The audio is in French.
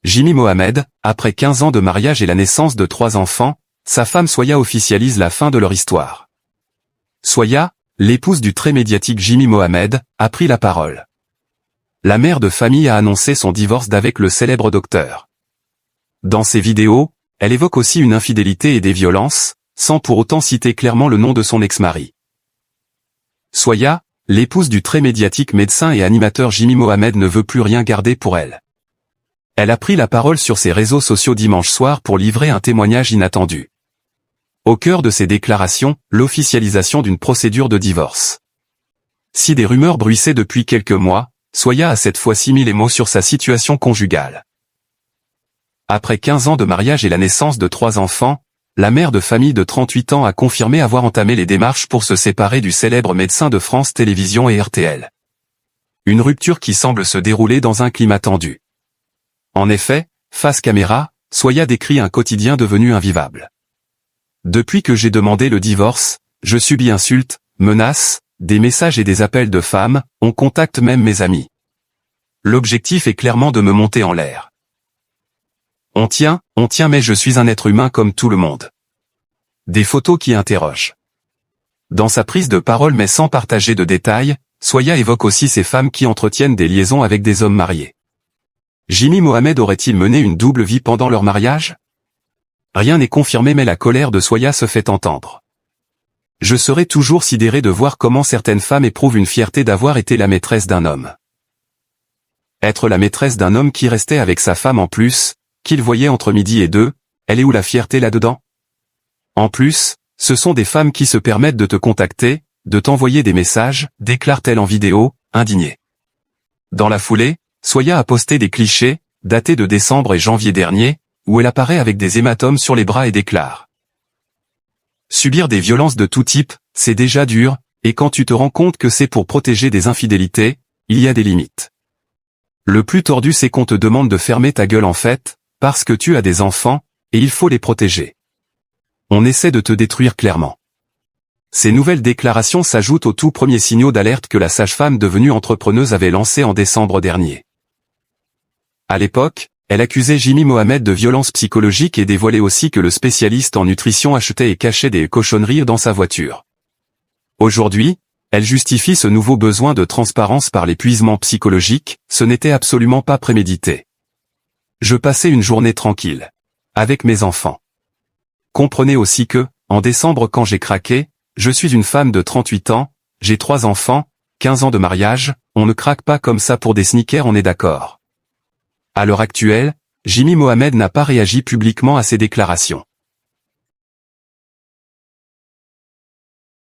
Jimmy Mohamed, après 15 ans de mariage et la naissance de 3 enfants, sa femme Soya officialise la fin de leur histoire. Soya, l'épouse du très médiatique Jimmy Mohamed, a pris la parole. La mère de famille a annoncé son divorce d'avec le célèbre docteur. Dans ses vidéos, elle évoque aussi une infidélité et des violences, sans pour autant citer clairement le nom de son ex-mari. Soya, l'épouse du très médiatique médecin et animateur Jimmy Mohamed ne veut plus rien garder pour elle. Elle a pris la parole sur ses réseaux sociaux dimanche soir pour livrer un témoignage inattendu. Au cœur de ses déclarations, l'officialisation d'une procédure de divorce. Si des rumeurs bruissaient depuis quelques mois, Soya a cette fois-ci mis les mots sur sa situation conjugale. Après 15 ans de mariage et la naissance de 3 enfants, la mère de famille de 38 ans a confirmé avoir entamé les démarches pour se séparer du célèbre médecin de France Télévisions et RTL. Une rupture qui semble se dérouler dans un climat tendu. En effet, face caméra, Soya décrit un quotidien devenu invivable. Depuis que j'ai demandé le divorce, je subis insultes, menaces, des messages et des appels de femmes, on contacte même mes amis. L'objectif est clairement de me monter en l'air. On tient mais je suis un être humain comme tout le monde. Des photos qui interrogent. Dans sa prise de parole mais sans partager de détails, Soya évoque aussi ces femmes qui entretiennent des liaisons avec des hommes mariés. Jimmy Mohamed aurait-il mené une double vie pendant leur mariage? Rien n'est confirmé mais la colère de Soya se fait entendre. Je serai toujours sidéré de voir comment certaines femmes éprouvent une fierté d'avoir été la maîtresse d'un homme. Être la maîtresse d'un homme qui restait avec sa femme en plus, qu'il voyait entre midi et 2, elle est où la fierté là-dedans? En plus, ce sont des femmes qui se permettent de te contacter, de t'envoyer des messages, déclare-t-elle en vidéo, indignée. Dans la foulée, Soya a posté des clichés, datés de décembre et janvier dernier, où elle apparaît avec des hématomes sur les bras et déclare. Subir des violences de tout type, c'est déjà dur, et quand tu te rends compte que c'est pour protéger des infidélités, il y a des limites. Le plus tordu c'est qu'on te demande de fermer ta gueule en fait, parce que tu as des enfants, et il faut les protéger. On essaie de te détruire clairement. Ces nouvelles déclarations s'ajoutent aux tout premiers signaux d'alerte que la sage-femme devenue entrepreneuse avait lancés en décembre dernier. À l'époque, elle accusait Jimmy Mohamed de violences psychologiques et dévoilait aussi que le spécialiste en nutrition achetait et cachait des cochonneries dans sa voiture. Aujourd'hui, elle justifie ce nouveau besoin de transparence par l'épuisement psychologique, ce n'était absolument pas prémédité. Je passais une journée tranquille. Avec mes enfants. Comprenez aussi que, en décembre quand j'ai craqué, je suis une femme de 38 ans, j'ai 3 enfants, 15 ans de mariage, on ne craque pas comme ça pour des sneakers, on est d'accord. À l'heure actuelle, Jimmy Mohamed n'a pas réagi publiquement à ces déclarations.